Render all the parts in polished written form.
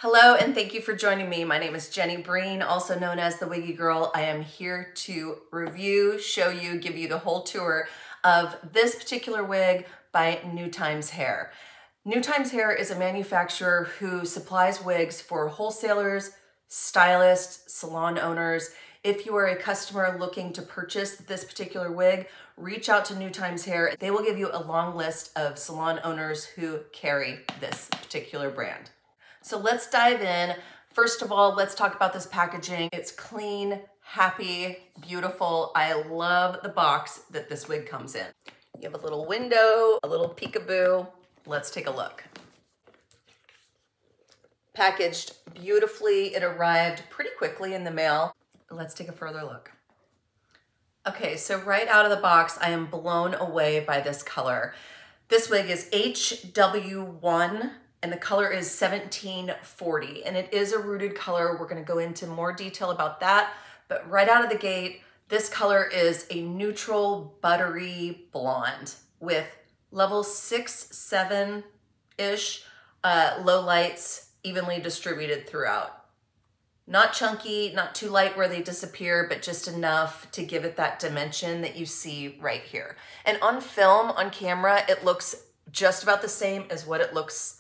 Hello and thank you for joining me. My name is Jenny Breen, also known as the Wiggy Girl. I am here to review, show you, give you the whole tour of this particular wig by Newtimes Hair. Newtimes Hair is a manufacturer who supplies wigs for wholesalers, stylists, salon owners. If you are a customer looking to purchase this particular wig, reach out to Newtimes Hair. They will give you a long list of salon owners who carry this particular brand. So let's dive in. First of all, let's talk about this packaging. It's clean, happy, beautiful. I love the box that this wig comes in. You have a little window, a little peekaboo. Let's take a look. Packaged beautifully. It arrived pretty quickly in the mail. Let's take a further look. Okay, so right out of the box, I am blown away by this color. This wig is HW-1. And the color is 1740, and it is a rooted color. We're gonna go into more detail about that, but right out of the gate, this color is a neutral, buttery blonde with level 6, 7-ish low lights evenly distributed throughout. Not chunky, not too light where they disappear, but just enough to give it that dimension that you see right here. And on film, on camera, it looks just about the same as what it looks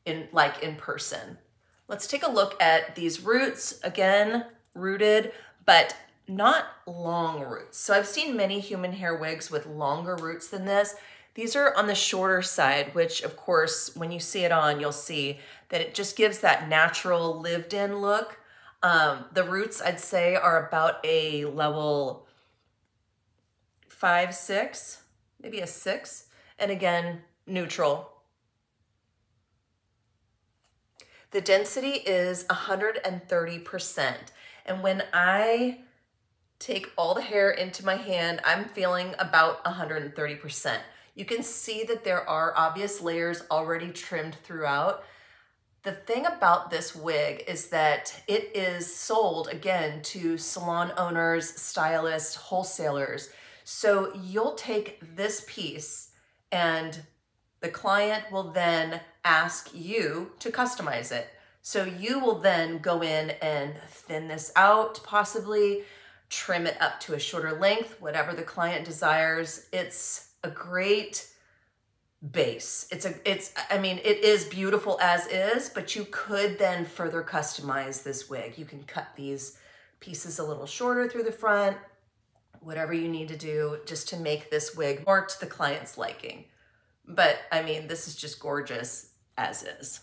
in person. Let's take a look at these roots. Again, rooted, but not long roots. So I've seen many human hair wigs with longer roots than this. These are on the shorter side, which of course, when you see it on, you'll see that it just gives that natural lived in look. The roots, I'd say, are about a level 5, 6, maybe a 6. And again, neutral. The density is 130%. And when I take all the hair into my hand, I'm feeling about 130%. You can see that there are obvious layers already trimmed throughout. The thing about this wig is that it is sold, again, to salon owners, stylists, wholesalers. So you'll take this piece and the client will then ask you to customize it. So you will then go in and thin this out, possibly trim it up to a shorter length, whatever the client desires. It's a great base. I mean, it is beautiful as is, but you could then further customize this wig. You can cut these pieces a little shorter through the front, whatever you need to do just to make this wig more to the client's liking. But I mean, this is just gorgeous as is.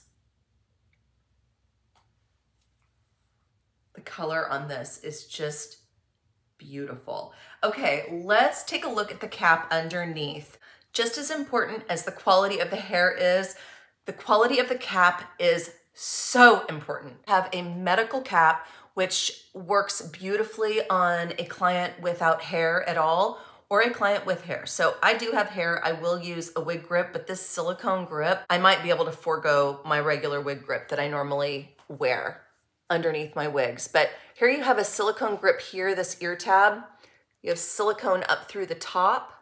The color on this is just beautiful. Okay, let's take a look at the cap underneath. Just as important as the quality of the hair is, the quality of the cap is so important. Have a medical cap, which works beautifully on a client without hair at all, or a client with hair. So I do have hair. I will use a wig grip, but this silicone grip, I might be able to forego my regular wig grip that I normally wear underneath my wigs. But here you have a silicone grip here, this ear tab. You have silicone up through the top,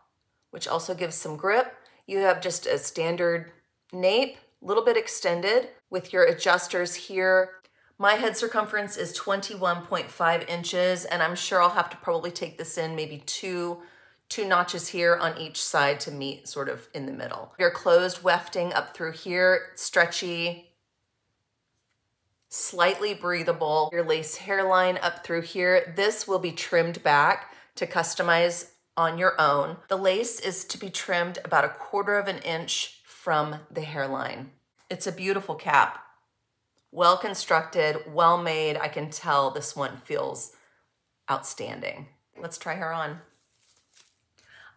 which also gives some grip. You have just a standard nape, a little bit extended with your adjusters here. My head circumference is 21.5 inches, and I'm sure I'll have to probably take this in maybe two notches here on each side to meet sort of in the middle. Your closed wefting up through here, stretchy, slightly breathable. Your lace hairline up through here. This will be trimmed back to customize on your own. The lace is to be trimmed about 1/4 of an inch from the hairline. It's a beautiful cap. Well constructed, well made. I can tell this one feels outstanding. Let's try her on.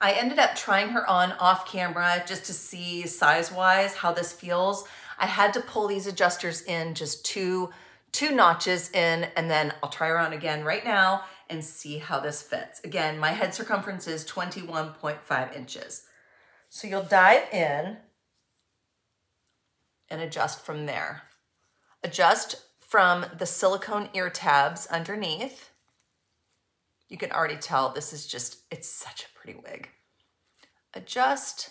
I ended up trying her on off camera just to see size-wise how this feels. I had to pull these adjusters in just two notches in, and then I'll try her on again right now and see how this fits. Again, my head circumference is 21.5 inches. So you'll dive in and adjust from there. Adjust from the silicone ear tabs underneath. You can already tell this is just, it's such a pretty wig. Adjust,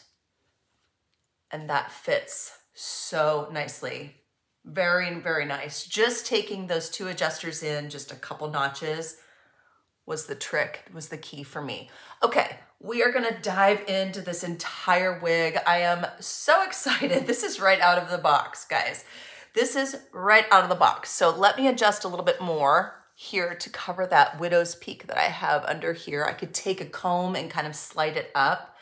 and that fits so nicely Very, very nice. Just taking those two adjusters in, just a couple notches, was the trick, was the key for me. Okay, we are gonna dive into this entire wig. I am so excited. This is right out of the box, guys. This is right out of the box. So let me adjust a little bit more here to cover that widow's peak that I have under here. I could take a comb and kind of slide it up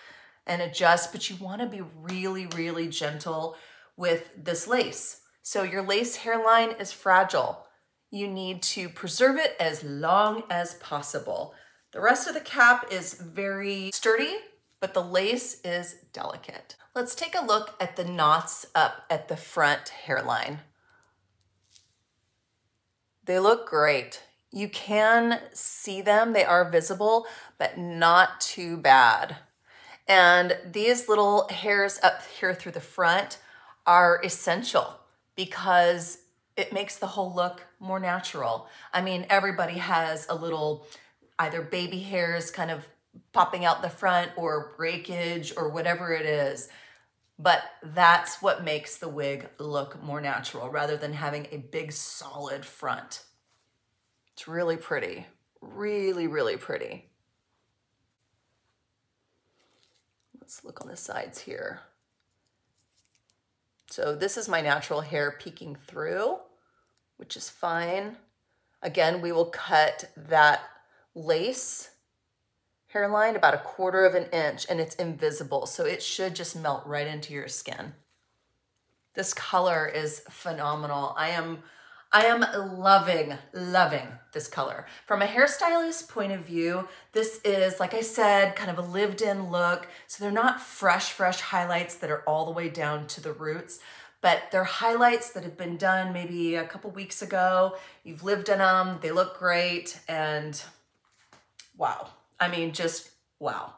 and adjust, but you wanna be really, really gentle with this lace. So your lace hairline is fragile. You need to preserve it as long as possible. The rest of the cap is very sturdy, but the lace is delicate. Let's take a look at the knots up at the front hairline. They look great. You can see them, they are visible, but not too bad. And these little hairs up here through the front are essential because it makes the whole look more natural. I mean, everybody has a little either baby hairs kind of popping out the front or breakage or whatever it is. But that's what makes the wig look more natural rather than having a big solid front. It's really pretty, really, really pretty. Let's look on the sides here. So this is my natural hair peeking through, which is fine. Again, we will cut that lace hairline about 1/4 of an inch and it's invisible. So it should just melt right into your skin. This color is phenomenal. I am loving this color. From a hairstylist point of view, this is, like I said, kind of a lived-in look. So they're not fresh highlights that are all the way down to the roots, but they're highlights that have been done maybe a couple weeks ago. You've lived in them, they look great, and wow. I mean, just wow.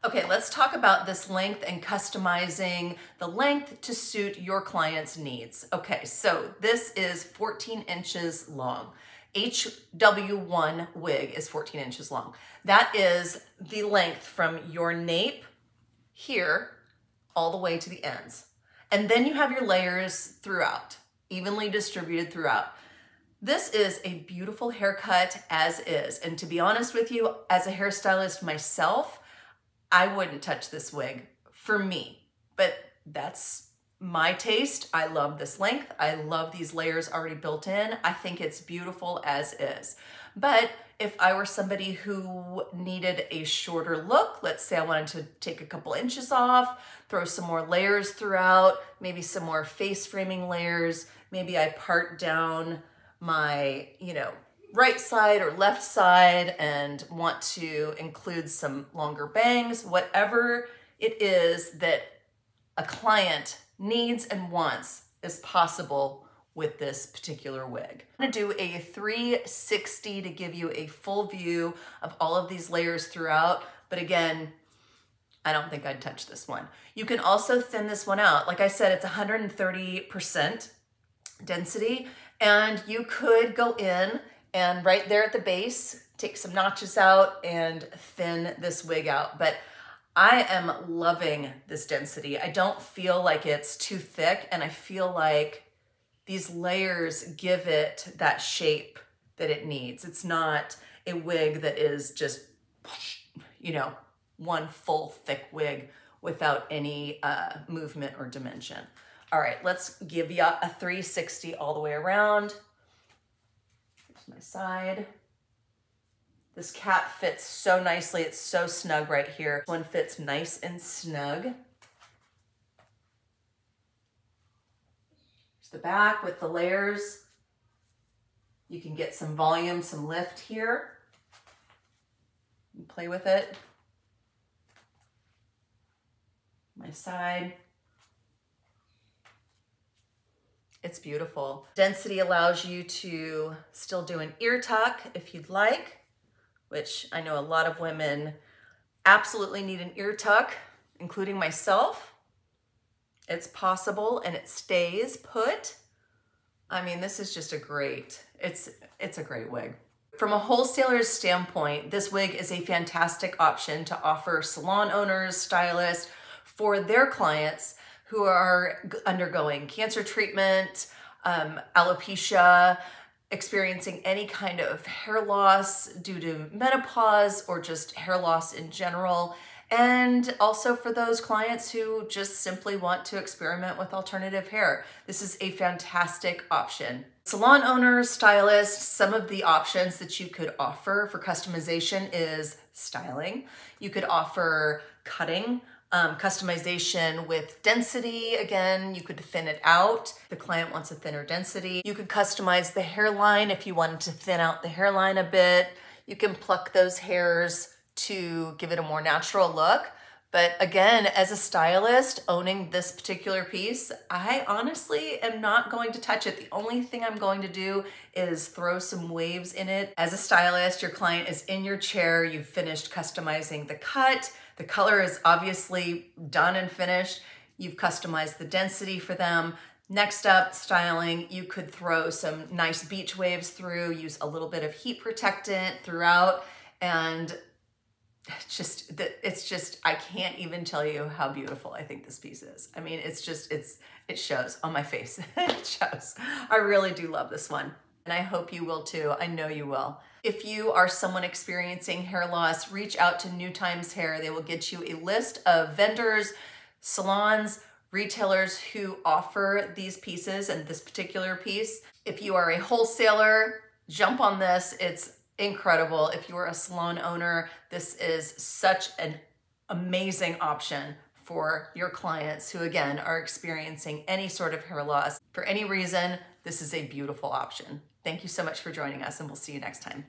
Okay, let's talk about this length and customizing the length to suit your client's needs. Okay, so this is 14 inches long. HW-1 wig is 14 inches long. That is the length from your nape here all the way to the ends. And then you have your layers throughout, evenly distributed throughout. This is a beautiful haircut as is. And to be honest with you, as a hairstylist myself, I wouldn't touch this wig for me, but that's my taste. I love this length. I love these layers already built in. I think it's beautiful as is. But if I were somebody who needed a shorter look, let's say I wanted to take a couple inches off, throw some more layers throughout, maybe some more face framing layers, maybe I part down my, right side or left side and want to include some longer bangs, whatever it is that a client needs and wants is possible with this particular wig. I'm gonna do a 360 to give you a full view of all of these layers throughout, but again, I don't think I'd touch this one. You can also thin this one out. Like I said, it's 130% density, and you could go in and right there at the base, take some notches out and thin this wig out. But I am loving this density. I don't feel like it's too thick, and I feel like these layers give it that shape that it needs. It's not a wig that is just, one full thick wig without any movement or dimension. All right, let's give you a 360 all the way around. My side. This cap fits so nicely. It's so snug right here. This one fits nice and snug. Here's the back with the layers. You can get some volume, some lift here. You play with it. My side. It's beautiful. Density allows you to still do an ear tuck if you'd like, which I know a lot of women absolutely need an ear tuck, including myself. It's possible and it stays put. I mean, this is just it's a great wig. From a wholesaler's standpoint, this wig is a fantastic option to offer salon owners, stylists, for their clients who are undergoing cancer treatment, alopecia, experiencing any kind of hair loss due to menopause or just hair loss in general. And also for those clients who just simply want to experiment with alternative hair. This is a fantastic option. Salon owners, stylists, some of the options that you could offer for customization is styling. You could offer cutting, customization with density. Again, you could thin it out. The client wants a thinner density. You could customize the hairline if you wanted to thin out the hairline a bit. You can pluck those hairs to give it a more natural look. But again, as a stylist owning this particular piece, I honestly am not going to touch it. The only thing I'm going to do is throw some waves in it. As a stylist, your client is in your chair, you've finished customizing the cut, the color is obviously done and finished, you've customized the density for them. Next up, styling, you could throw some nice beach waves through, use a little bit of heat protectant throughout, and it's just, I can't even tell you how beautiful I think this piece is. I mean, it shows on my face. It shows. I really do love this one. And I hope you will too. I know you will. If you are someone experiencing hair loss, reach out to Newtimes Hair. They will get you a list of vendors, salons, retailers who offer these pieces and this particular piece. If you are a wholesaler, jump on this. It's incredible. If you're a salon owner, this is such an amazing option for your clients who, again, are experiencing any sort of hair loss. For any reason, this is a beautiful option. Thank you so much for joining us, and we'll see you next time.